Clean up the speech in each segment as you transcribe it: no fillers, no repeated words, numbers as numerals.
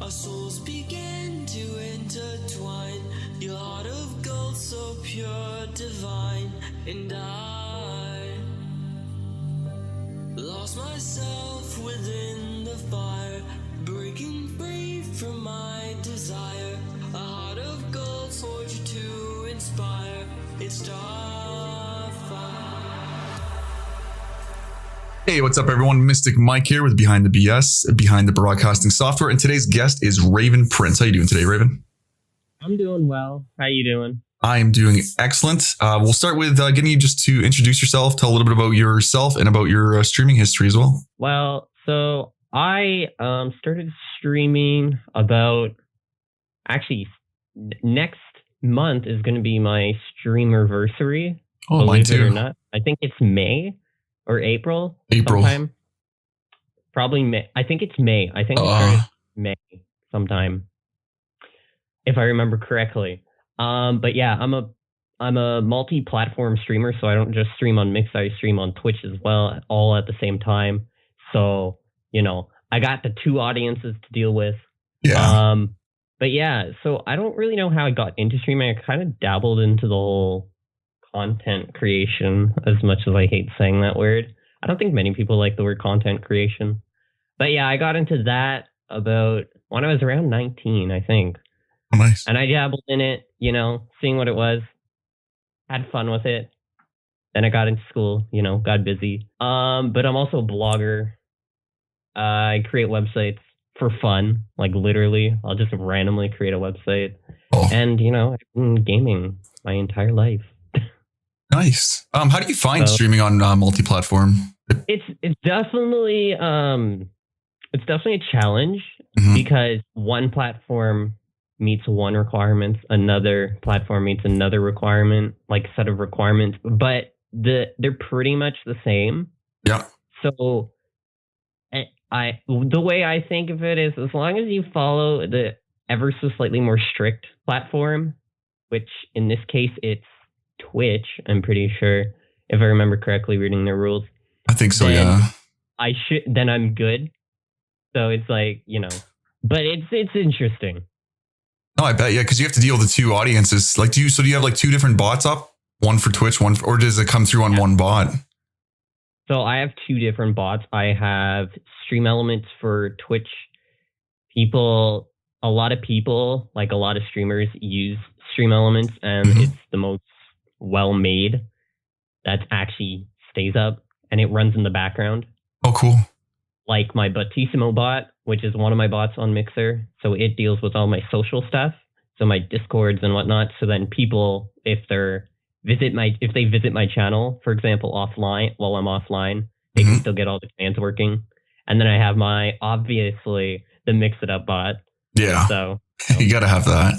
Our souls began to intertwine. Your heart of gold, so pure, divine. And I lost myself within the fire, breaking free from my desire. A heart of gold forged to inspire. It's Starfire. Hey, what's up, everyone? Mystic Mike here with Behind the BS, Behind the Broadcasting Software, and today's guest is RavenPrince. How you doing today, Raven? I'm doing well. How you doing? I am doing excellent. We'll start with getting you just to introduce yourself, tell a little bit about yourself, and about your streaming history as well. Well, so I started streaming about, actually, next month is going to be my streamerversary. Oh, mine believe it too. or not. I think it's May or April. April. Sometime. Probably May. I think it's May. I think it started May sometime, if I remember correctly. But yeah, I'm a multi-platform streamer, so I don't just stream on Mix, I stream on Twitch as well, all at the same time. So, you know, I got the two audiences to deal with. Yeah. But yeah, so I don't really know how I got into streaming. I kind of dabbled into the whole content creation, as much as I hate saying that word. I don't think many people like the word content creation. But yeah, I got into that about when I was around 19, I think. Oh, nice. And I dabbled in it, you know, seeing what it was. Had fun with it. Then I got into school, you know, got busy. But I'm also a blogger. I create websites for fun, like literally. I'll just randomly create a website. Oh. And, you know, I've been gaming my entire life. Nice. How do you find streaming on multi-platform? It's definitely a challenge because one platform meets one requirement, another platform meets another requirement, like set of requirements, but they're pretty much the same. Yeah. So the way I think of it is, as long as you follow the ever so slightly more strict platform, which in this case it's Twitch, I'm pretty sure, if I remember correctly, reading their rules. I think so, yeah. Then I'm good. So it's like, you know, but it's interesting. No, I bet, yeah, because you have to deal with the two audiences. Like, do you have like two different bots up? One for Twitch, or does it come through on one bot? So I have two different bots. I have Stream Elements for Twitch. A lot of people, like a lot of streamers, use Stream Elements, and it's the most well-made that actually stays up, and it runs in the background. Oh, cool. Like my Batissimo bot, which is one of my bots on Mixer. So it deals with all my social stuff. So my Discords and whatnot. So then people, if they visit my channel, for example, offline, while I'm offline, they can still get all the commands working. And then I have obviously the Mix It Up bot. Yeah. So you got to have that.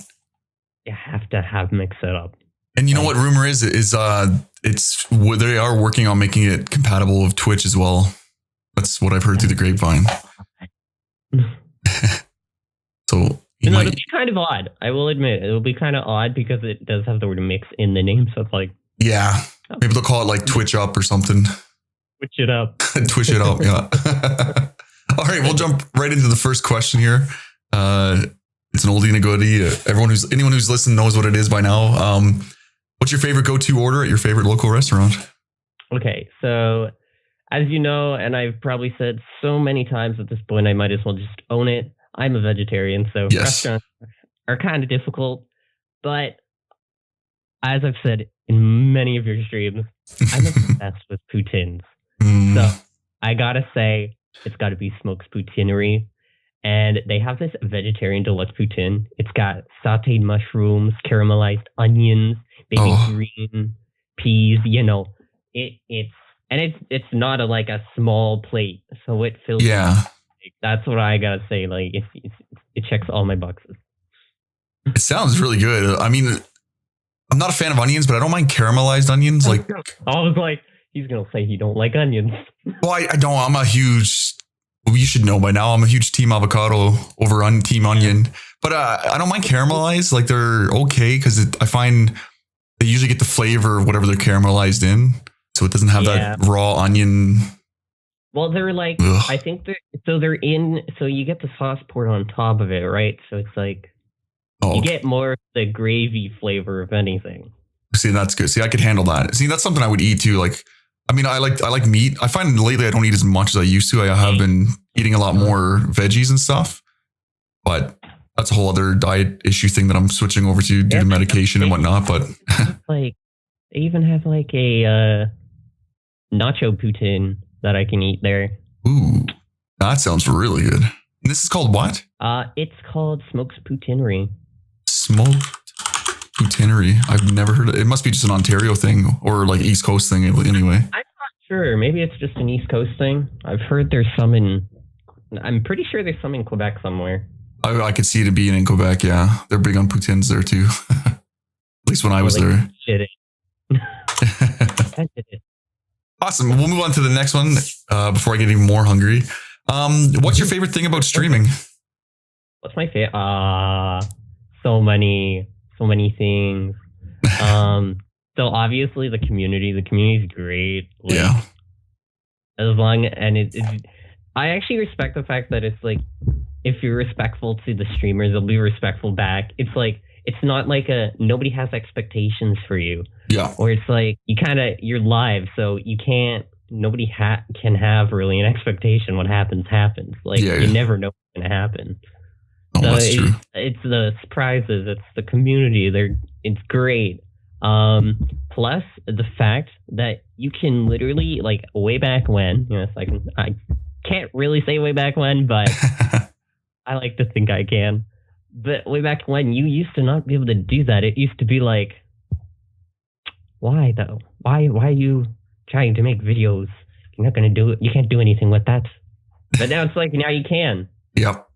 You have to have Mix It Up. And you know what rumor is they are working on making it compatible with Twitch as well. That's what I've heard through the grapevine. So it'll be kind of odd. I will admit it'll be kind of odd because it does have the word mix in the name. So it's like, yeah, maybe they'll call it like Twitch Up or something. Switch it up. Twitch it up. Yeah. All right. We'll jump right into the first question here. It's an oldie and a goodie. Anyone who's listened knows what it is by now. What's your favorite go-to order at your favorite local restaurant? Okay. So as you know, and I've probably said so many times at this point, I might as well just own it. I'm a vegetarian, so restaurants are kind of difficult. But as I've said in many of your streams, I'm obsessed with poutines. So I gotta say, it's got to be Smoke's Poutineery. And they have this vegetarian deluxe poutine. It's got sauteed mushrooms, caramelized onions, baby green peas. You know, it's not like a small plate, so it fills. Yeah, that's what I gotta say. Like, it checks all my boxes. It sounds really good. I mean, I'm not a fan of onions, but I don't mind caramelized onions. Like, I was like, he's gonna say he don't like onions. Well, I don't. I'm a huge. You should know by now. I'm a huge team avocado over on team onion, but I don't mind caramelized. Like, they're okay because I find they usually get the flavor of whatever they're caramelized in, so it doesn't have that raw onion Well, they're like, Ugh. I think so you get the sauce poured on top of it, right? So it's like, you get more of the gravy flavor of anything. See, that's good. See, I could handle that. See, that's something I would eat too. Like, I mean, I like meat. I find lately I don't eat as much as I used to. I have been eating a lot more veggies and stuff, but that's a whole other diet issue thing that I'm switching over to due to medication and whatnot. But like, they even have like a nacho poutine that I can eat there. Ooh, that sounds really good. And this is called what? It's called Smoked Poutineery. Smoked Poutineery. I've never heard of it. It must be just an Ontario thing or like East Coast thing anyway. I'm not sure. Maybe it's just an East Coast thing. I've heard there's some I'm pretty sure there's some in Quebec somewhere. I could see it being in Quebec, yeah. They're big on poutines there too. At least when I was there. Awesome. We'll move on to the next one before I get even more hungry. What's your favorite thing about streaming? What's my favorite? So many things. So obviously the community is great. Like, yeah. As long I actually respect the fact that it's like, if you're respectful to the streamers, they'll be respectful back. It's like, it's not like nobody has expectations for you. Yeah. Or it's like, you're live, so you can't, nobody can have really an expectation. What happens. Like, you never know what's going to happen. Oh, so that's true. It's the surprises. It's the community. It's great. Plus the fact that you can literally, like, way back when, I can't really say way back when, but I like to think I can. But way back when, you used to not be able to do that. It used to be like, why though? Why are you trying to make videos? You're not going to do it. You can't do anything with that. But now it's like, now you can. Yep.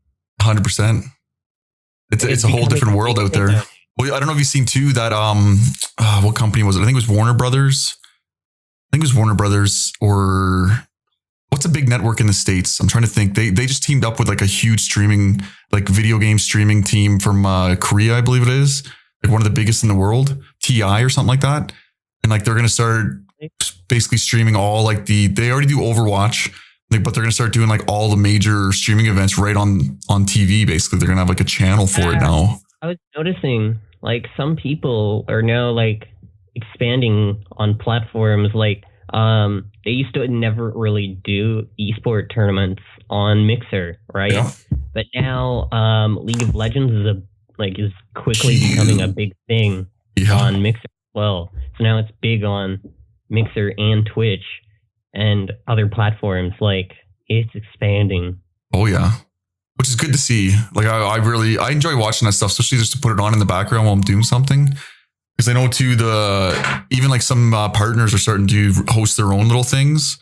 100%. It's a whole different world out there. Well, I don't know if you've seen too that, what company was it? I think it was Warner Brothers. Or what's a big network in the States? I'm trying to think. They just teamed up with like a huge streaming, like video game streaming team from Korea, I believe it is. Like one of the biggest in the world, TI or something like that. And like they're going to start basically streaming all like they already do Overwatch, but they're going to start doing like all the major streaming events right on TV. Basically, they're going to have like a channel for it now. I was noticing like some people are now like expanding on platforms like they used to never really do esport tournaments on Mixer, right? Yeah. But now League of Legends is quickly becoming a big thing on Mixer as well. So now it's big on Mixer and Twitch and other platforms. Like, it's expanding. Oh yeah, which is good to see. Like I enjoy watching that stuff, especially just to put it on in the background while I'm doing something. Because I know too, even like some partners are starting to host their own little things.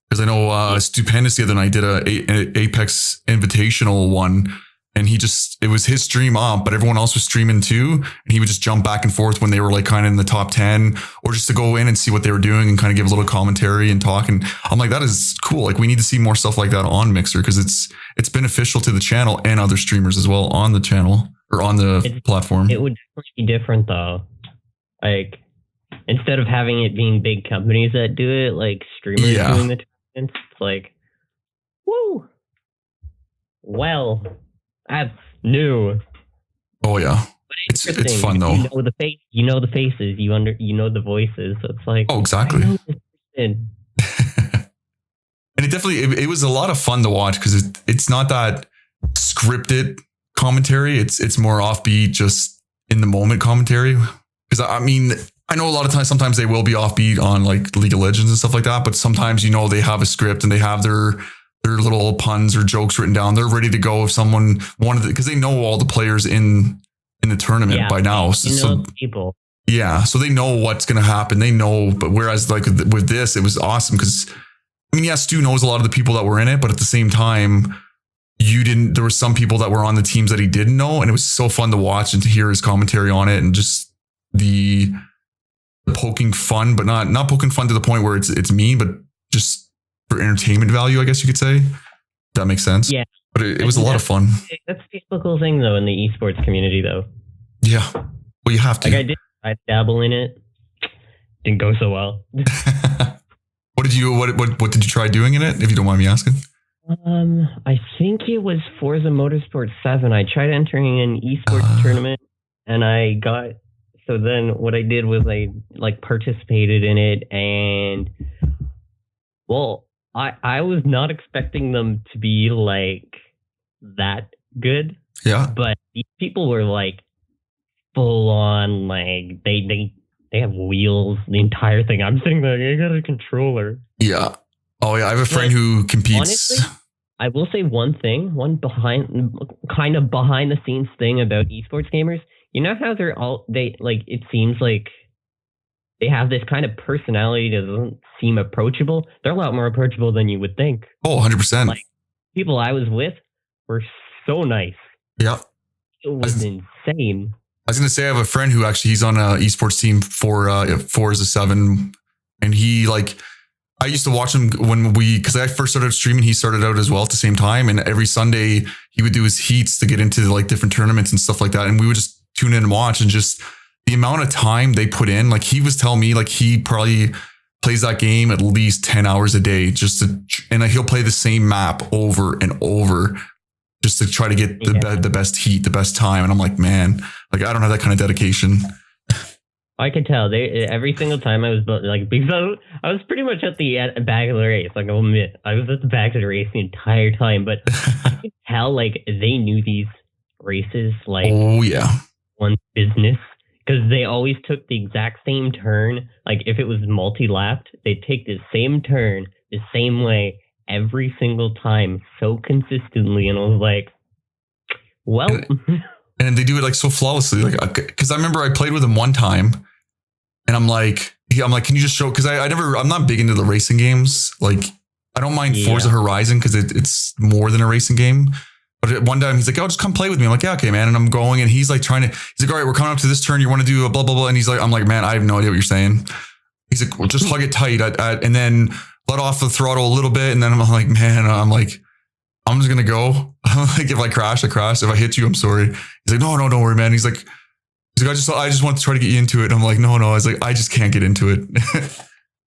Because I know Stupendous the other night did an Apex Invitational one, and it was his stream up, but everyone else was streaming too, and he would just jump back and forth when they were like kind of in the top 10, or just to go in and see what they were doing and kind of give a little commentary and talk. And I'm like, that is cool. Like, we need to see more stuff like that on Mixer, because it's beneficial to the channel and other streamers as well on the channel or on the platform. It would definitely be different though. Like, instead of having it being big companies that do it, like streamers doing the tournaments, it's like, woo. Well, that's new. Oh yeah, it's fun though. You know the faces, you know the voices. So it's like, oh, exactly. And it definitely it was a lot of fun to watch, because it's not that scripted commentary. It's more offbeat, just in the moment commentary. Because I mean, I know a lot of times, sometimes they will be offbeat on like League of Legends and stuff like that. But sometimes, they have a script and they have their little puns or jokes written down. They're ready to go if someone wanted it, because they know all the players in the tournament by now. So people. Yeah, so they know what's going to happen. They know, but whereas like with this, it was awesome because, I mean, yes, Stu knows a lot of the people that were in it, but at the same time, there were some people that were on the teams that he didn't know, and it was so fun to watch and to hear his commentary on it, and just the poking fun, but not poking fun to the point where it's mean, but just for entertainment value, I guess you could say. That makes sense. Yeah. But it was a lot of fun. That's a typical thing though in the esports community though. Yeah. Well, you have to. Like I dabble in it. Didn't go so well. Well, What did you try doing in it, if you don't mind me asking? I think it was Forza Motorsport 7. I tried entering an esports tournament, and I got. So then, what I did was I like participated in it, and well, I was not expecting them to be like that good. Yeah. But these people were like full on, like they have wheels, the entire thing. I'm sitting there, I got a controller. Yeah. Oh yeah, I have a friend who competes. Honestly, I will say one behind the scenes thing about esports gamers. You know how it seems like they have this kind of personality that doesn't seem approachable. They're a lot more approachable than you would think. Oh, 100%. Like, people I was with were so nice. Yeah. It was insane. I was going to say, I have a friend who actually, he's on an esports team for Forza 7. And he I used to watch him because I first started streaming, he started out as well at the same time. And every Sunday he would do his heats to get into like different tournaments and stuff like that. And we would just tune in and watch, and just the amount of time they put in, like he was telling me, like he probably plays that game at least 10 hours a day and he'll play the same map over and over just to try to get the best heat, the best time. And I'm like, man, like I don't have that kind of dedication. I could tell every single time I was because I was pretty much at the back of the race. Like, I'll admit, I was at the back of the race the entire time, but I could tell like they knew these races like one business, because they always took the exact same turn. Like if it was multi-lapped, they'd take the same turn the same way every single time, so consistently. And I was like, well. And they do it like so flawlessly. Like, because I remember I played with him one time, and I'm like, can you just show? Because I'm not big into the racing games. Like, I don't mind Forza Horizon because it's more than a racing game. But at one time he's like, oh, just come play with me. I'm like, yeah, okay, man. And I'm going, and he's like he's like, all right, we're coming up to this turn. You want to do a blah, blah, blah. And he's like, I'm like, man, I have no idea what you're saying. He's like, well, just hug it tight and then let off the throttle a little bit. And then I'm like, man, I'm just going to go. Like, if I crash, I crash. If I hit you, I'm sorry. He's like, no, don't worry, man. He's like, I just want to try to get you into it. And I'm like, no. I was like, I just can't get into it.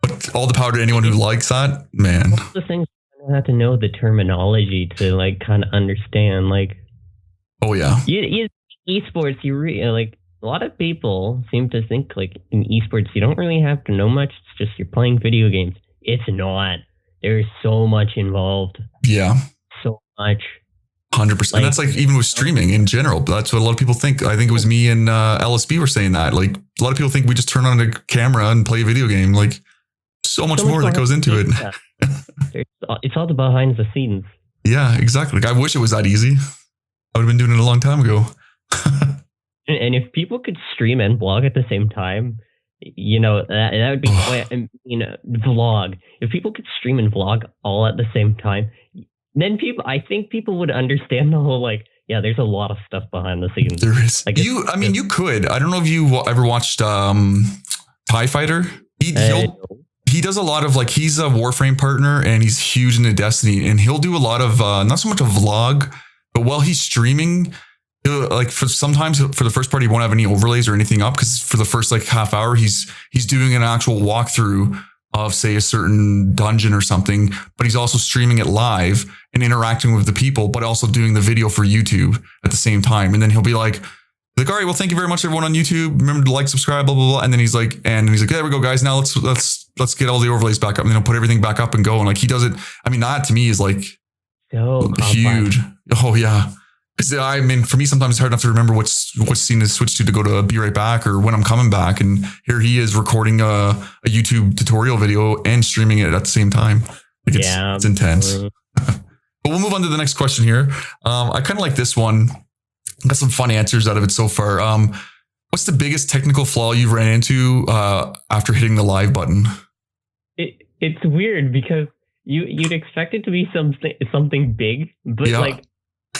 But all the power to anyone who likes that, man. One of the things I have to know the terminology to like kind of understand, like, oh yeah, esports. Like a lot of people seem to think like in esports you don't really have to know much. It's just you're playing video games. It's not. There's so much involved. Yeah, so much. 100%. And that's like even with streaming in general. That's what a lot of people think. I think it was me and LSB were saying that. Like a lot of people think we just turn on a camera and play a video game. Like so much more that goes into it. It's all the behind the scenes. Yeah, exactly. Like, I wish it was that easy. I would have been doing it a long time ago. And if people could stream and vlog at the same time, that would be vlog. If people could stream and vlog all at the same time, then I think people would understand the whole there's a lot of stuff behind the scenes. There is. You could. I don't know if you ever watched TIE Fighter. He does a lot of he's a Warframe partner, and he's huge into Destiny, and he'll do a lot of not so much a vlog, but while he's streaming, sometimes for the first part he won't have any overlays or anything up, because for the first half hour he's doing an actual walkthrough of say a certain dungeon or something, but he's also streaming it live and interacting with the people, but also doing the video for YouTube at the same time. And then he'll be like, all right, well, thank you very much, everyone on YouTube. Remember to like, subscribe, blah, blah, blah. And then he's like, there we go, guys. Now let's get all the overlays back up, and then he'll put everything back up and go. And he does it. I mean, that to me is so huge. Oh yeah. Because for me, sometimes it's hard enough to remember what scene to switch to go to Be Right Back or when I'm coming back. And here he is recording a YouTube tutorial video and streaming it at the same time. It's intense. But we'll move on to the next question here. I kind of like this one. Got some fun answers out of it so far. What's the biggest technical flaw you've ran into after hitting the live button? It's weird because you'd expect it to be something big, but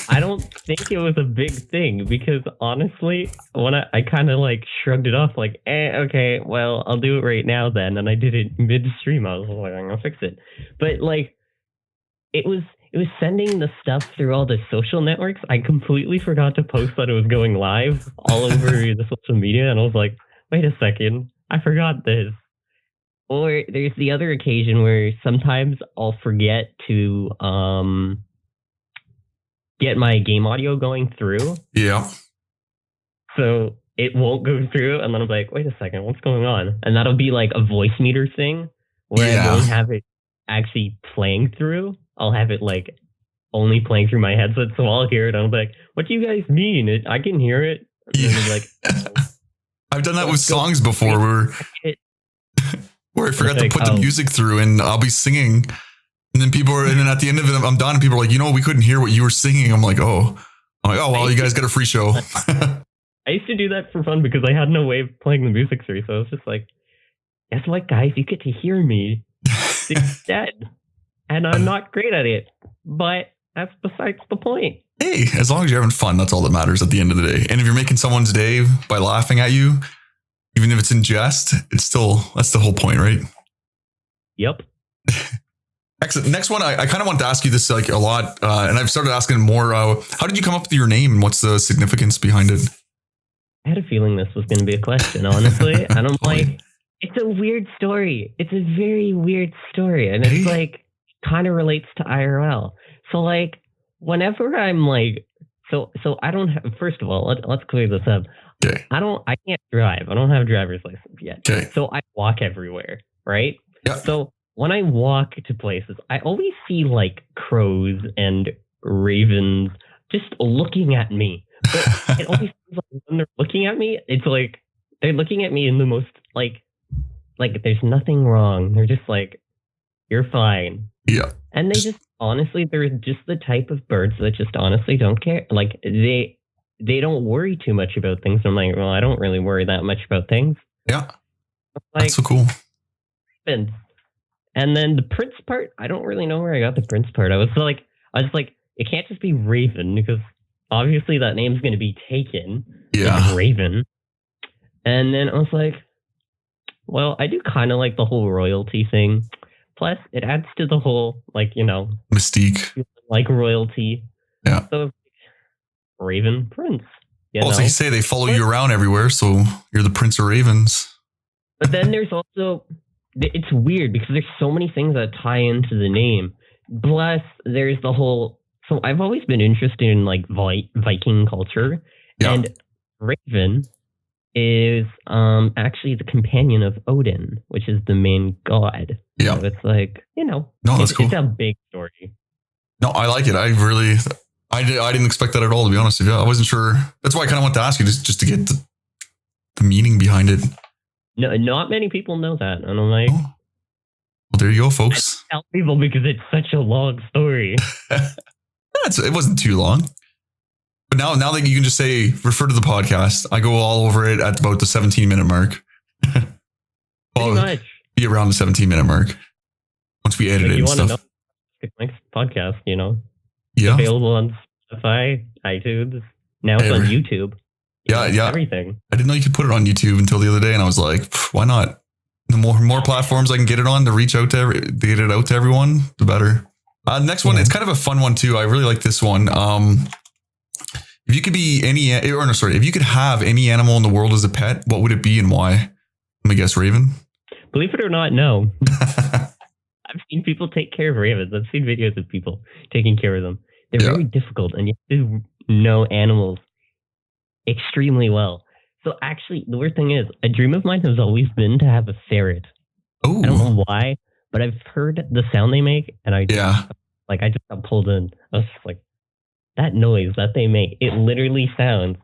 I don't think it was a big thing, because honestly, when I kind of shrugged it off, okay, well, I'll do it right now then. And I did it midstream. I was like, I'm gonna fix it. But it was sending the stuff through all the social networks. I completely forgot to post that it was going live all over the social media. And I was like, wait a second, I forgot this. Or there's the other occasion where sometimes I'll forget to get my game audio going through. Yeah. So it won't go through, and then I'm like, wait a second, what's going on? And that'll be like a voice meter thing where I won't have it actually playing through. I'll have it like only playing through my headset, so I'll hear it. And I'm like, what do you guys mean? I can hear it. And then like, I've done that with songs before where I forgot to put the music through, and I'll be singing, and then and then at the end of it, I'm done, and people are like, we couldn't hear what you were singing. I'm like, oh, well, you guys got a free show. I used to do that for fun because I had no way of playing the music through, so I was just like, guess what, guys? You get to hear me instead, and I'm not great at it, but that's besides the point. Hey, as long as you're having fun, that's all that matters at the end of the day. And if you're making someone's day by laughing at you, even if it's in jest, that's the whole point, right? Yep. Excellent. Next one, I kind of want to ask you this like a lot, and I've started asking more. How did you come up with your name, and what's the significance behind it? I had a feeling this was going to be a question, honestly. And I'm like, it's a weird story. It's a very weird story. And it's like, kind of relates to IRL. So like, whenever I'm like, so I don't have, first of all, let's clear this up. Okay. I can't drive. I don't have a driver's license yet. Okay. So I walk everywhere, right? Yeah. So when I walk to places, I always see like crows and ravens just looking at me. But it always seems like when they're looking at me, it's like they're looking at me in the most like there's nothing wrong. They're just like, you're fine. Yeah. And they just honestly, they're just the type of birds that just honestly don't care. Like they don't worry too much about things. I'm like, well, I don't really worry that much about things. Yeah. Like, that's so cool. And then the prince part, I don't really know where I got the prince part. I was like, it can't just be Raven because obviously that name's going to be taken. Yeah. Raven. And then I was like, well, I do kind of like the whole royalty thing. Plus, it adds to the whole, like, mystique. Like royalty. Yeah. So, Raven Prince. Also, you say they follow you around everywhere, so you're the Prince of Ravens. But then there's also, it's weird because there's so many things that tie into the name. Plus, there's the whole, so I've always been interested in like Viking culture. Yeah. And Raven is actually the companion of Odin, which is the main god. Yeah. So it's like, no, that's cool. It's a big story. No, I like it. I didn't expect that at all, to be honest with you. I wasn't sure. That's why I kind of want to ask you just to get the meaning behind it. No, not many people know that. And I'm like, well, there you go, folks. I tell people because it's such a long story. It wasn't too long. But now that you can just say, refer to the podcast, I go all over it at about the 17-minute mark. Pretty much. Be around the 17-minute mark. Once we edit it and stuff. Next podcast, Yeah. Available on Spotify, iTunes. Now it's on YouTube. Yeah. Everything. I didn't know you could put it on YouTube until the other day, and I was like, why not? The more platforms I can get it on to reach out to get it out to everyone, the better. Next one, it's kind of a fun one too. I really like this one. If you could be if you could have any animal in the world as a pet, what would it be and why? Let me guess, Raven. Believe it or not, no. I've seen people take care of ravens. I've seen videos of people taking care of them. They're very difficult, and you have to know animals extremely well. So actually, the weird thing is, a dream of mine has always been to have a ferret. Oh, I don't know why, but I've heard the sound they make, and I just got pulled in. I was just like, that noise that they make, it literally sounds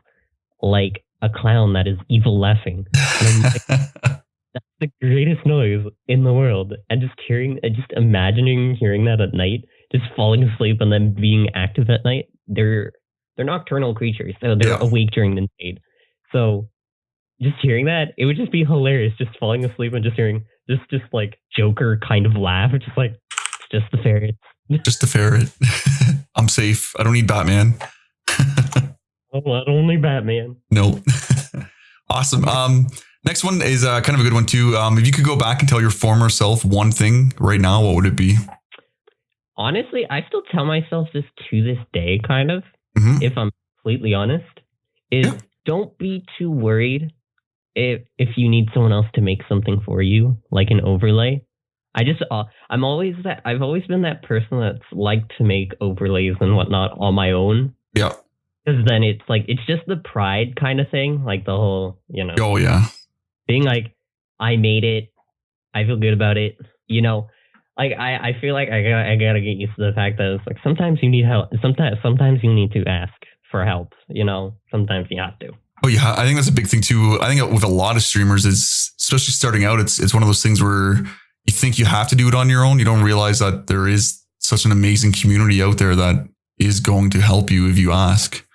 like a clown that is evil laughing. And I'm like, that's the greatest noise in the world. And just imagining hearing that at night, just falling asleep and then being active at night. They're nocturnal creatures, so they're awake during the night. So just hearing that, it would just be hilarious. Just falling asleep and just hearing just like Joker kind of laugh. It's just like, it's just the ferret. Just the ferret. I'm safe. I don't need Batman. Oh, not only Batman. No. Awesome. Next one is kind of a good one too. If you could go back and tell your former self one thing right now, what would it be? Honestly, I still tell myself this to this day, kind of, if I'm completely honest, is don't be too worried if you need someone else to make something for you, like an overlay. I've always been that person that's liked to make overlays and whatnot on my own. Yeah. Because then it's like, it's just the pride kind of thing. Like the whole, Oh yeah. Being like, I made it. I feel good about it. Like I feel like I gotta get used to the fact that it's like, sometimes you need help. Sometimes you need to ask for help. Sometimes you have to. Oh yeah. I think that's a big thing too. I think with a lot of streamers, it's especially starting out, it's one of those things where you think you have to do it on your own. You don't realize that there is such an amazing community out there that is going to help you if you ask.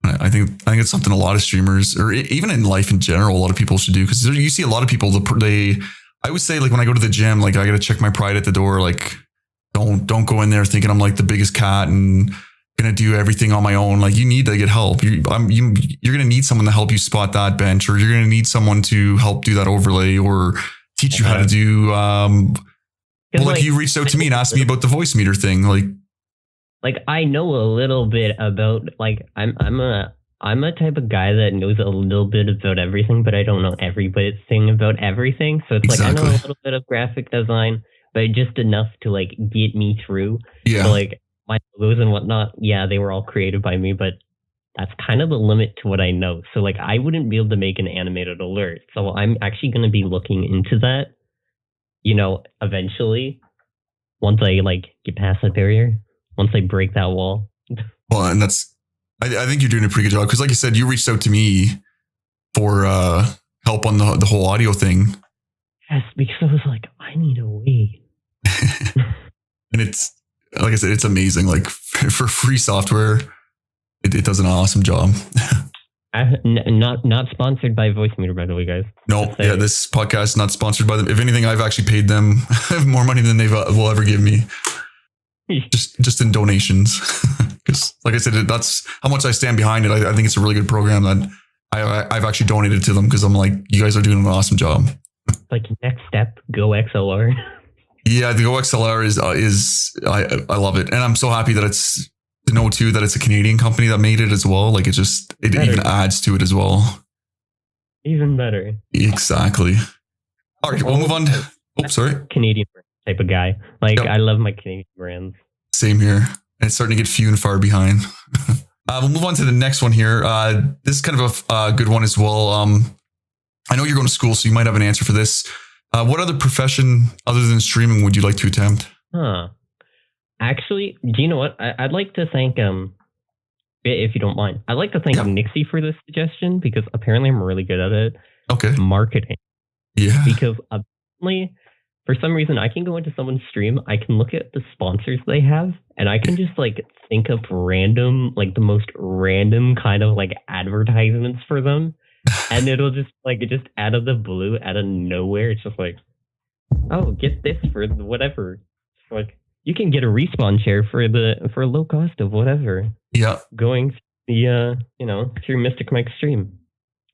I think it's something a lot of streamers, or even in life in general, a lot of people should do, because you see a lot of people. I would say, like, when I go to the gym, like, I got to check my pride at the door. Like, don't go in there thinking I'm like the biggest cat and gonna do everything on my own. Like, you need to get help. You're gonna need someone to help you spot that bench, or you're gonna need someone to help do that overlay, or teach you how to do. Like, you reached out to me and asked me about the voice meter thing, Like, I know a little bit about, like, I'm a type of guy that knows a little bit about everything, but I don't know everything about everything. So it's exactly. Like, I know a little bit of graphic design, but just enough to, like, get me through. Yeah. So, like, my logos and whatnot, yeah, they were all created by me, but that's kind of the limit to what I know. So, like, I wouldn't be able to make an animated alert. So I'm actually going to be looking into that, eventually, once I, like, get past that barrier. Once I break that wall. Well, and I think you're doing a pretty good job, because, like you said, you reached out to me for help on the whole audio thing. Yes, because I was like, I need a way. And it's, like I said, it's amazing. Like, for free software, it does an awesome job. Not sponsored by Voicemeter, by the way, guys. No, yeah, this podcast is not sponsored by them. If anything, I've actually paid them more money than they will ever give me. just in donations, because, like I said, that's how much I stand behind it. I think it's a really good program that I've actually donated to them, because I'm like, you guys are doing an awesome job. Like, next step, Go XLR. Yeah, the Go XLR is I love it, and I'm so happy that it's to know too that it's a Canadian company that made it as well. Like, it even adds to it as well. Even better. Exactly. All right, we'll move on. Oh, sorry. Canadian type of guy. Like, yep. I love my Canadian brands. Same here. And it's starting to get few and far behind. We'll move on to the next one here. This is kind of a good one as well. I know you're going to school, so you might have an answer for this. What other profession other than streaming would you like to attempt? Actually, do you know what? I'd like to thank, if you don't mind, I'd like to thank Nixie for this suggestion, because apparently I'm really good at it. Okay. Marketing. Yeah. Because apparently, for some reason, I can go into someone's stream, I can look at the sponsors they have, and I can just, like, think up random, like, the most random kind of, like, advertisements for them. And it'll just, like, just out of the blue, out of nowhere, it's just like, oh, get this for whatever. It's like, you can get a respawn chair for a low cost of whatever. Yeah. Going through Mystic Mike's stream.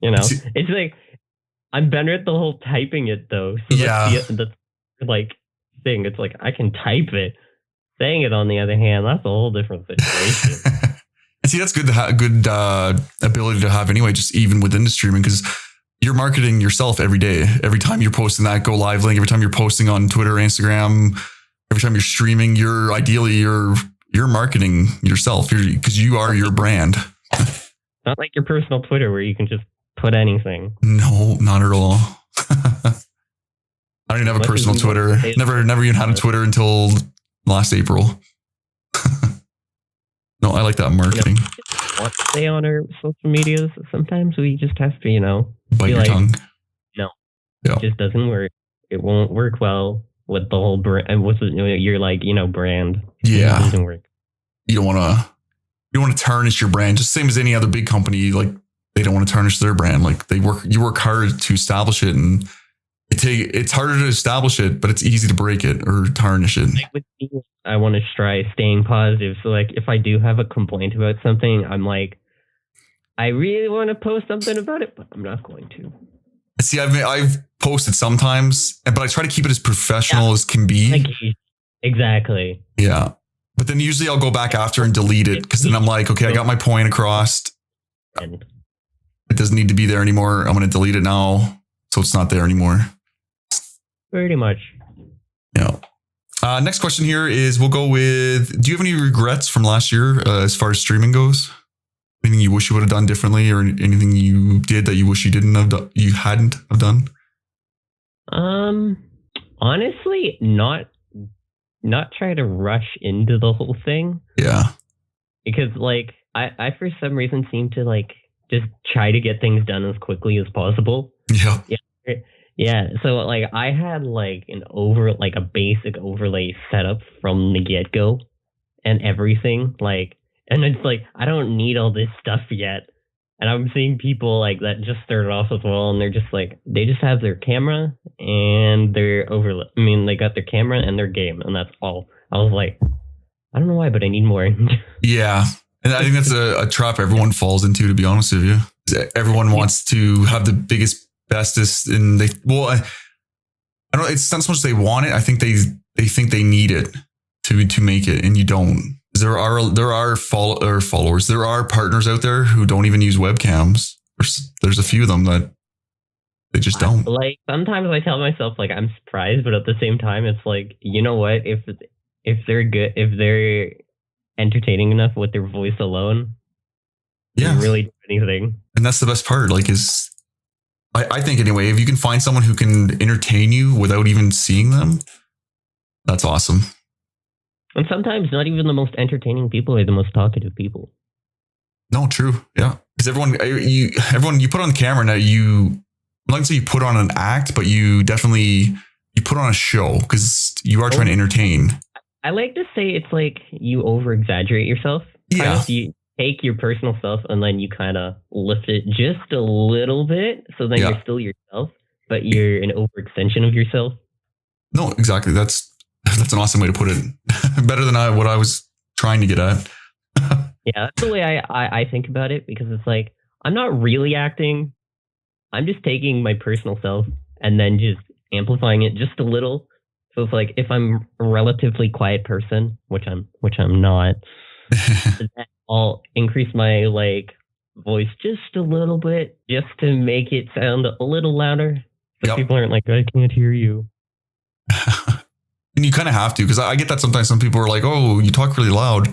It's like, I'm better at the whole typing it, though. So yeah. That's like thing. It's like, I can type it. Saying it, on the other hand, that's a whole different situation. And see, that's good to have, good ability to have anyway, just even within the streaming, because you're marketing yourself every day. Every time you're posting that Go Live link, every time you're posting on Twitter, Instagram, every time you're streaming, you're marketing yourself, because you are your brand. Not like your personal Twitter where you can just put anything. No, not at all. I don't even have a personal Twitter. Never even had a Twitter until last April. No, I like that marketing. Want to stay on our social medias? Sometimes we just have to, bite your tongue. No, it just doesn't work. It won't work well with the whole brand. And with your brand. Yeah, it doesn't work. You don't want to tarnish your brand. Just same as any other big company. Like, they don't want to tarnish their brand. Like, you work hard to establish it, and it's harder to establish it, but it's easy to break it or tarnish it. I want to try staying positive. So, like, if I do have a complaint about something, I'm like, I really want to post something about it, but I'm not going to. See, I've posted sometimes, but I try to keep it as professional as can be. Exactly. Yeah. But then usually I'll go back after and delete it, because then I'm like, okay, I got my point across. it doesn't need to be there anymore. I'm going to delete it now, so it's not there anymore. Pretty much. Yeah. Next question here is, we'll go with, do you have any regrets from last year as far as streaming goes? Anything you wish you would have done differently, or anything you did that you wish you didn't have done, you hadn't have done? Honestly, not try to rush into the whole thing. Yeah. Because like I for some reason seem to like just try to get things done as quickly as possible. Yeah. Yeah. So like I had like a basic overlay set up from the get-go and everything. Like, and it's like I don't need all this stuff yet. And I'm seeing people like that just started off as well, and they're just like, they just have their camera and their overlay. I mean, they got their camera and their game, and that's all. I was like, I don't know why, but I need more. Yeah. And I think that's a trap everyone falls into, to be honest with you. Everyone wants to have the biggest, bestest, and I don't, it's not so much they want it. I think they think they need it to make it, and you don't. There are followers. There are partners out there who don't even use webcams. There's a few of them that they just don't. Like, sometimes I tell myself like I'm surprised, but at the same time, it's like, you know what? If they're good, if they're entertaining enough with their voice alone, yeah, they really do anything. And that's the best part. Like, I think anyway, if you can find someone who can entertain you without even seeing them, that's awesome. And sometimes not even the most entertaining people are the most talkative people. No, true. Yeah. Because everyone you put on the camera now, I'm not going to say you put on an act, but you put on a show because you are trying to entertain. I like to say it's like you over exaggerate yourself. Yeah. You take your personal self and then you kind of lift it just a little bit. So then you're still yourself, but you're an overextension of yourself. No, exactly. That's an awesome way to put it. Better than what I was trying to get at. Yeah, that's the way I think about it, because it's like, I'm not really acting. I'm just taking my personal self and then just amplifying it just a little. So it's like, if I'm a relatively quiet person, which I'm not, then I'll increase my like voice just a little bit, just to make it sound a little louder. So people aren't like, I can't hear you. And you kind of have to, because I get that sometimes. Some people are like, oh, you talk really loud.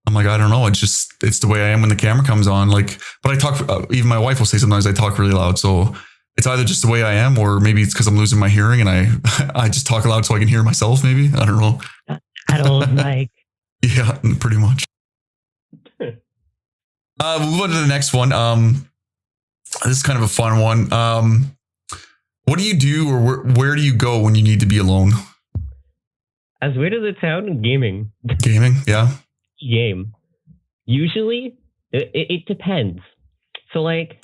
I'm like, I don't know. It's the way I am when the camera comes on. Like, but I talk, even my wife will say sometimes I talk really loud. So it's either just the way I am, or maybe it's because I'm losing my hearing and I just talk loud so I can hear myself. Maybe. I don't know. That old Mike. Yeah, pretty much. We'll move on to the next one. This is kind of a fun one. What do you do, or where do you go when you need to be alone? As weird as it sounds, gaming. Gaming, yeah. Game. Usually, it depends. So, like,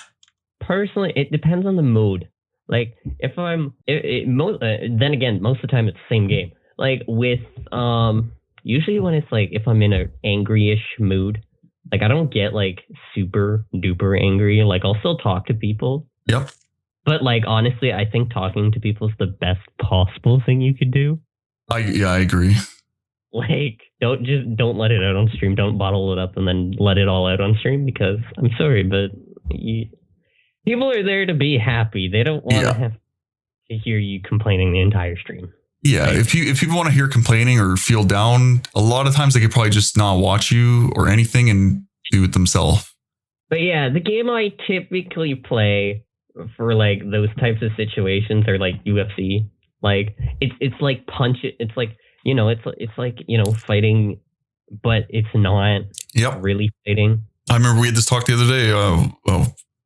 personally, it depends on the mood. Like, if I'm, then again, most of the time it's the same game. Like, with, usually when it's like, if I'm in an angry-ish mood, like, I don't get, like, super duper angry. Like, I'll still talk to people. Yep. But, like, honestly, I think talking to people is the best possible thing you could do. I agree. Like, don't let it out on stream. Don't bottle it up and then let it all out on stream, because I'm sorry, but people are there to be happy. They don't want to have to hear you complaining the entire stream. Yeah, right? If people want to hear complaining or feel down, a lot of times they could probably just not watch you or anything and do it themselves. But yeah, the game I typically play for like those types of situations are like UFC. Like it's like punch it. It's like, you know, it's like, you know, fighting, but it's not really fighting. I remember we had this talk the other day,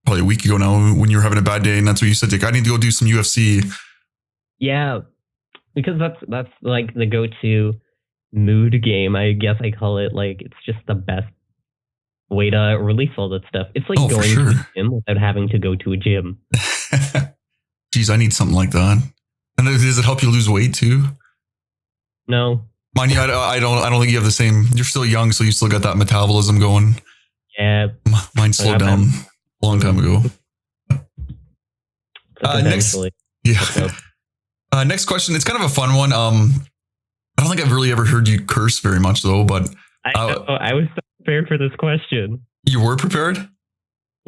probably a week ago now, when you were having a bad day, and that's what you said, like, I need to go do some UFC. Yeah, because that's like the go-to mood game, I guess I call it. Like, it's just the best way to release all that stuff. It's like going to a gym without having to go to a gym. Geez, I need something like that. And does it help you lose weight too? No. Mind you, I don't think you have the same. You're still young, so you still got that metabolism going. Yeah. Mine slowed down a long time ago. Next question. It's kind of a fun one. I don't think I've really ever heard you curse very much though, but I was so prepared for this question. You were prepared?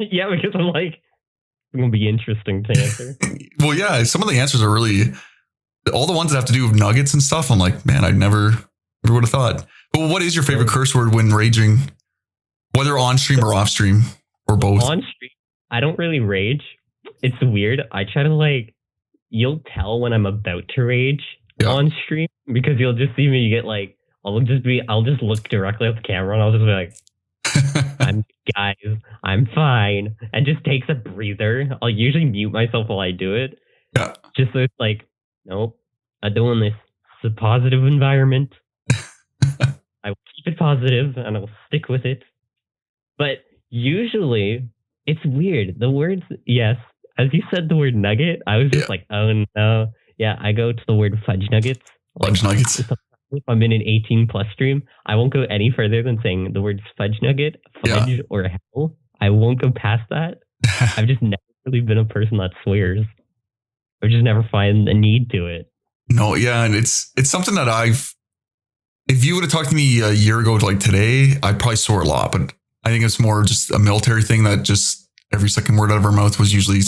Yeah, because I'm like, it's gonna be interesting to answer. Well, yeah, some of the answers are really all the ones that have to do with nuggets and stuff. I'm like, man, I never would have thought. But what is your favorite curse word when raging? Whether on stream or off stream or both? On stream, I don't really rage. It's weird. I try to like, you'll tell when I'm about to rage on stream because you'll just see me get like, I'll just look directly at the camera and I'll just be like, I'm fine. And just takes a breather. I'll usually mute myself while I do it. Yeah. Just so it's like, nope, I'm doing this. It's a positive environment. I will keep it positive and I'll stick with it. But usually it's weird. The words, yes, as you said the word nugget, I was just like, oh no. Yeah, I go to the word fudge nuggets. Fudge nuggets. If I'm in an 18 plus stream, I won't go any further than saying the words fudge nugget, fudge, or hell. I won't go past that. I've just never really been a person that swears. I just never find the need to it. No, yeah, and it's something that if you would have talked to me a year ago to like today, I'd probably swear a lot, but I think it's more just a military thing that just every second word out of our mouth was usually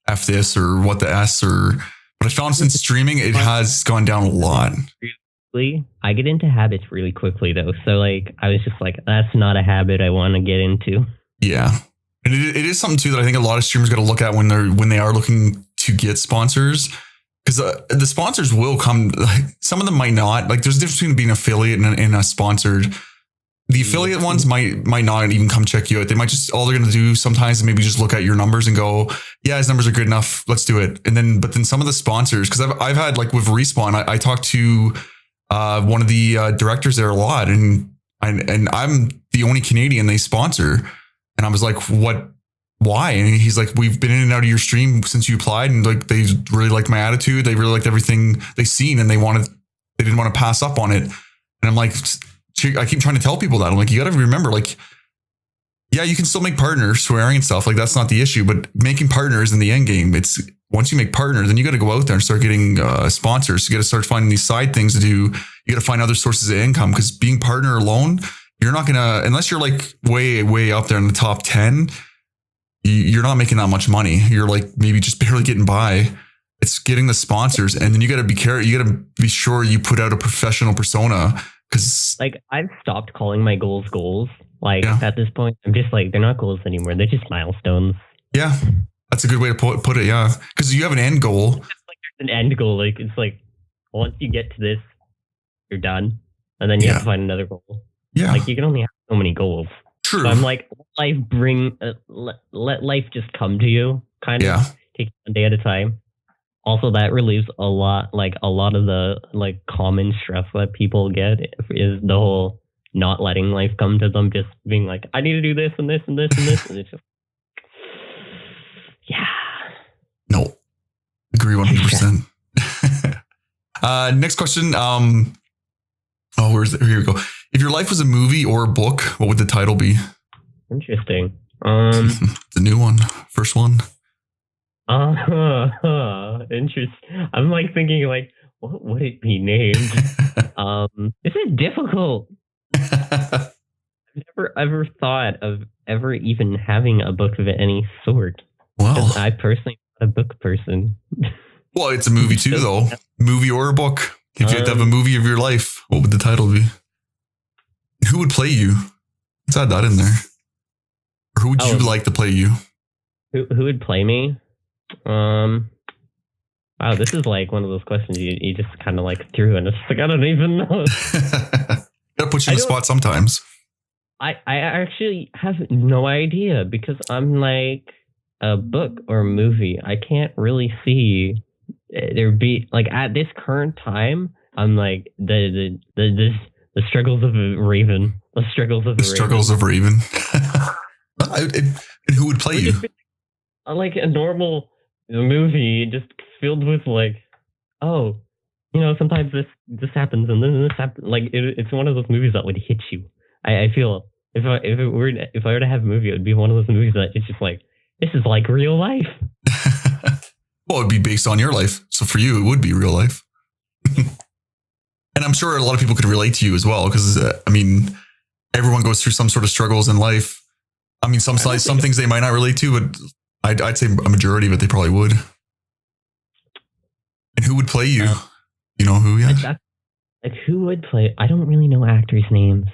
F this or what the S but I found since streaming, it has gone down a lot. I get into habits really quickly though. So like, I was just like, that's not a habit I want to get into. Yeah. And it is something too that I think a lot of streamers got to look at when they are looking to get sponsors. Because the sponsors will come, like, some of them might not. Like there's a difference between being an affiliate and a sponsored. The affiliate ones might not even come check you out. They might just, all they're going to do sometimes is maybe just look at your numbers and go, yeah, his numbers are good enough. Let's do it. But then some of the sponsors, because I've had like with Respawn, I talked to one of the directors there a lot, and I'm the only Canadian they sponsor. And I was like, why? And he's like, we've been in and out of your stream since you applied, and like they really liked my attitude. They really liked everything they seen, and they didn't want to pass up on it. And I'm like, I keep trying to tell people that. I'm like, you got to remember, like, yeah, you can still make partners, swearing and stuff. Like that's not the issue, but making partners in the end game, it's once you make partners, then you got to go out there and start getting sponsors. You got to start finding these side things to do. You got to find other sources of income, because being partner alone, you're not going to, unless you're like way, way up there in the top 10, you're not making that much money. You're like maybe just barely getting by. It's getting the sponsors. And then you got to be careful. You got to be sure you put out a professional persona. Cause like I've stopped calling my goals. Like at this point, I'm just like, they're not goals anymore. They're just milestones. Yeah. That's a good way to put it. Yeah. Cause you have an end goal. It's like there's an end goal. Like it's like, once you get to this, you're done. And then you have to find another goal. Yeah. Like you can only have so many goals. True. So I'm like, let life just come to you, kind of. Take it one day at a time. Also, that relieves a lot of the like common stress that people get is the whole not letting life come to them, just being like, I need to do this and this and this and this, and it's just No, agree 100%. Next question. Where's it? Here we go. If your life was a movie or a book, what would the title be? Interesting. The new one, first one. Interesting. I'm like thinking like, what would it be named? This is difficult. I've never ever thought of ever even having a book of any sort. Well, I personally am a book person. Well, it's a movie too, though. Movie or a book. If you had to have a movie of your life, what would the title be? Who would play you? Let's add that in there. Or who would you like to play you? Who would play me? Wow, this is like one of those questions you just kind of like threw, and it's like, I don't even know. Gotta put you in the spot sometimes. I actually have no idea, because I'm like, a book or a movie, I can't really see there be like at this current time. I'm like the struggles of a Raven. The struggles of Raven. And who would play you? Like a normal movie, just filled with like, oh, you know, sometimes this happens and then this happens. Like it's one of those movies that would hit you. I feel if I were to have a movie, it would be one of those movies that it's just like, this is like real life. Well, it'd be based on your life. So for you, it would be real life. And I'm sure a lot of people could relate to you as well, because I mean, everyone goes through some sort of struggles in life. I mean, some things they might not relate to, but I'd say a majority of it they probably would. And who would play you? You know who yet? Like who would play? I don't really know actors' names.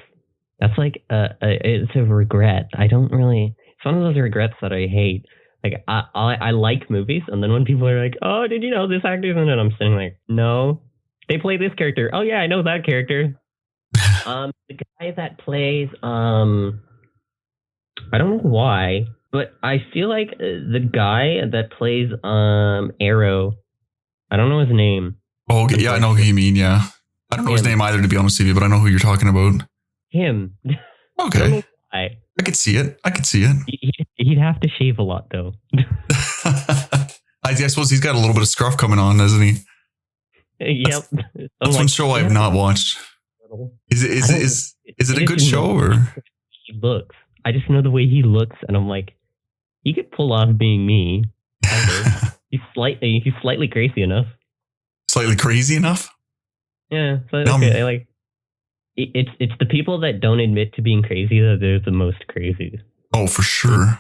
That's like it's a regret. I don't really. It's one of those regrets that I hate. Like I like movies, and then when people are like, "Oh, did you know this actor's in it?" I'm sitting like, "No, they play this character." Oh yeah, I know that character. The guy that plays I don't know why, but I feel like the guy that plays Arrow. I don't know his name. Oh, okay. Yeah, I know who you mean. Yeah, I don't know his name either, to be honest with you, but I know who you're talking about. Him. Okay. I could see it. He'd have to shave a lot, though. I suppose he's got a little bit of scruff coming on, doesn't he? Yep. That's one show I have not watched. Is it a good show or? He looks. I just know the way he looks, and I'm like, he could pull off being me. He's slightly crazy enough. Slightly crazy enough? Yeah. So okay, it's the people that don't admit to being crazy that they're the most crazy. Oh, for sure.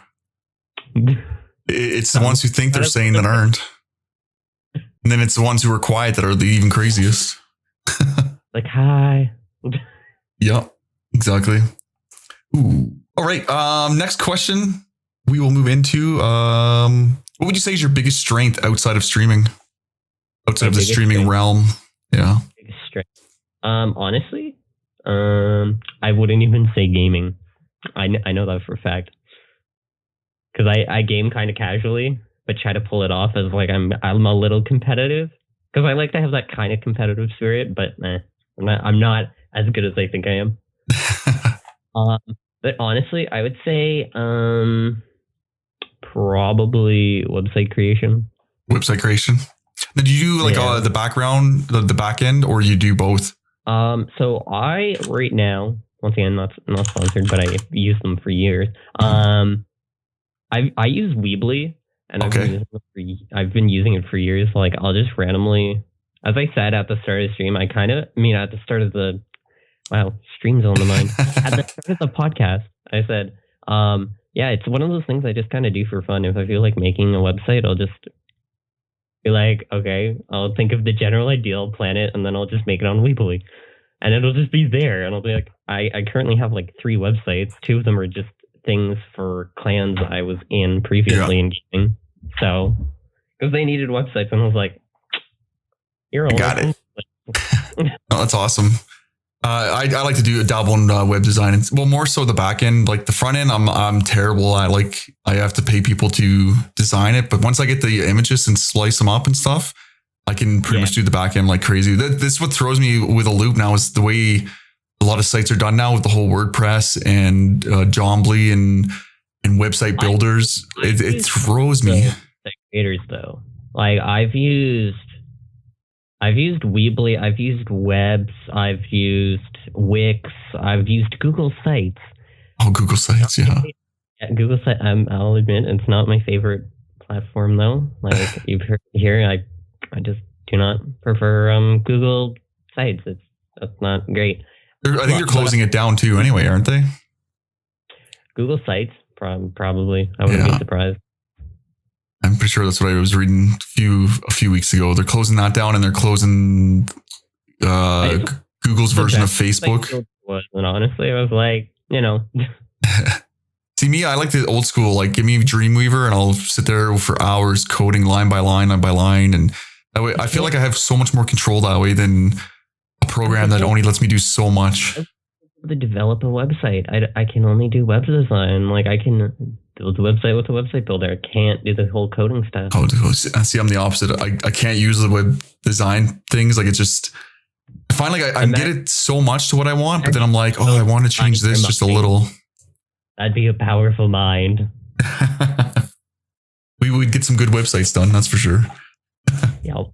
It's the ones who think they're sane that aren't. And then it's the ones who are quiet that are the even craziest. Like, hi. Yep, exactly. Ooh. All right. Next question we will move into. What would you say is your biggest strength outside of streaming? Outside of the streaming realm? Yeah. Biggest strength. Honestly, I wouldn't even say gaming. I know that for a fact. Because I game kind of casually, but try to pull it off as like I'm a little competitive. Because I like to have that kind of competitive spirit, but I'm not as good as I think I am. But honestly, I would say probably website creation. Website creation. Now, do you do like the background, the back end, or you do both? So I right now, once again, not sponsored, but I've used them for years. I use Weebly, and I've been using it for years. Like I'll just randomly, as I said at the start of the stream, at the start of the stream's on the mind. At the start of the podcast, I said, it's one of those things I just kind of do for fun. If I feel like making a website, I'll just be like, okay, I'll think of the general idea, I'll plan it, and then I'll just make it on Weebly. And it'll just be there. And I'll be like, I currently have like 3 websites. 2 of them are just things for clans I was in previously in gaming. So, because they needed websites, and I was like, you're all got it. Oh, that's awesome. I like to dabble in web design, and more so the back end. Like the front end, I'm terrible. I have to pay people to design it, but once I get the images and slice them up and stuff, I can pretty much do the back end like crazy. This is what throws me with a loop now, is the way a lot of sites are done now with the whole WordPress and Jombly and website builders. It throws me. Creators though, like I've used Weebly, I've used Webs, I've used Wix, I've used Google Sites. Oh, Google Sites, yeah. Google Sites, I'll admit, it's not my favorite platform though. Like you've heard here, I just do not prefer Google Sites. That's not great. I think they're closing it down too anyway, aren't they? Google Sites, probably. I wouldn't be surprised. I'm pretty sure that's what I was reading a few weeks ago. They're closing that down, and they're closing Google's version of Facebook. And honestly, I was like, See me, I like the old school. Like, give me Dreamweaver, and I'll sit there for hours coding line by line, and that way I feel like I have so much more control that way than a program that only lets me do so much. To develop a website, I can only do web design. Like I can build a website with a website builder. I can't do the whole coding stuff. Oh, see, I'm the opposite. I can't use the web design things. Like it's just, I find like I get it so much to what I want, but then I'm like, oh, I want to change this just a little. That'd be a powerful mind. We would get some good websites done, that's for sure. Yep.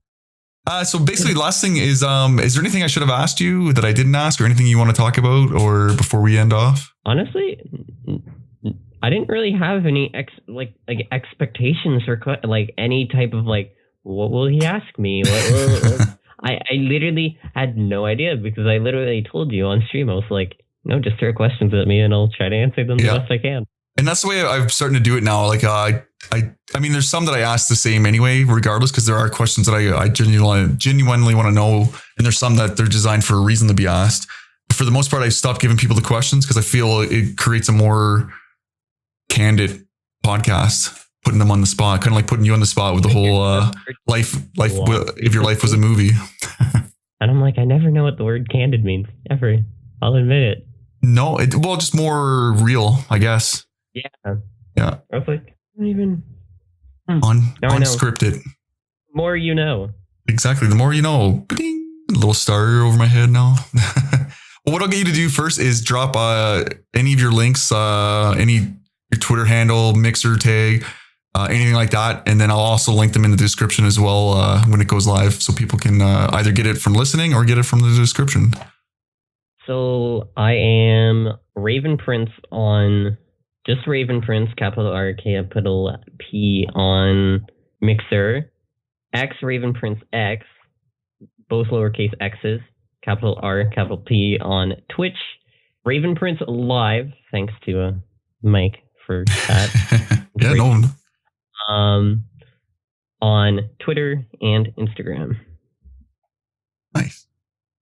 So basically, the last thing is there anything I should have asked you that I didn't ask, or anything you want to talk about, or before we end off? Honestly, I didn't really have any expectations or like any type of like, what will he ask me? I literally had no idea, because I literally told you on stream, I was like, no, just throw questions at me and I'll try to answer them the best I can. And that's the way I'm starting to do it now. Like, I mean, there's some that I ask the same anyway, regardless, because there are questions that I genuinely want to know. And there's some that they're designed for a reason to be asked. But for the most part, I stopped giving people the questions because I feel it creates a more candid podcast, putting them on the spot, kind of like putting you on the spot with the whole life, if your life was a movie. And I'm like, I never know what the word candid means, ever. I'll admit it. No, just more real, I guess. Yeah. Yeah. I was like, I don't even... Unscripted. More you know. Exactly. The more you know. Ba-ding, a little star over my head now. Well, what I'll get you to do first is drop any of your links, your Twitter handle, Mixer tag, anything like that. And then I'll also link them in the description as well when it goes live, so people can either get it from listening or get it from the description. So I am RavenPrince on just RavenPrince, capital R, capital P on Mixer, X RavenPrince X, both lowercase X's, capital R, capital P on Twitch, RavenPrince Live, thanks to Mike for that. Yeah, no one. On Twitter and Instagram. Nice.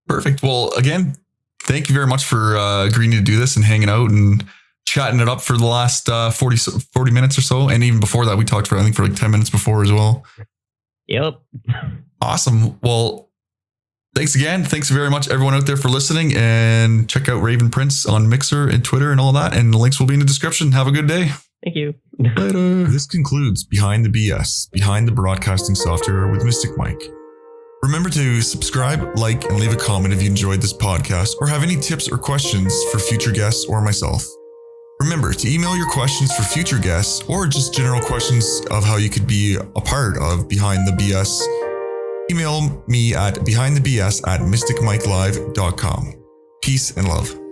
Perfect. Well, again, thank you very much for agreeing to do this and hanging out and chatting it up for the last 40 minutes or so. And even before that, we talked for, I think, for like 10 minutes before as well. Yep. Awesome. Well, thanks again. Thanks very much, everyone out there, for listening. And check out RavenPrince on Mixer and Twitter and all that. And the links will be in the description. Have a good day. Thank you. Later. This concludes Behind the BS, Behind the Broadcasting Software with Mystic Mike. Remember to subscribe, like, and leave a comment if you enjoyed this podcast or have any tips or questions for future guests or myself. Remember to email your questions for future guests or just general questions of how you could be a part of Behind the BS. Email me at behindthebs@mysticmikelive.com. Peace and love.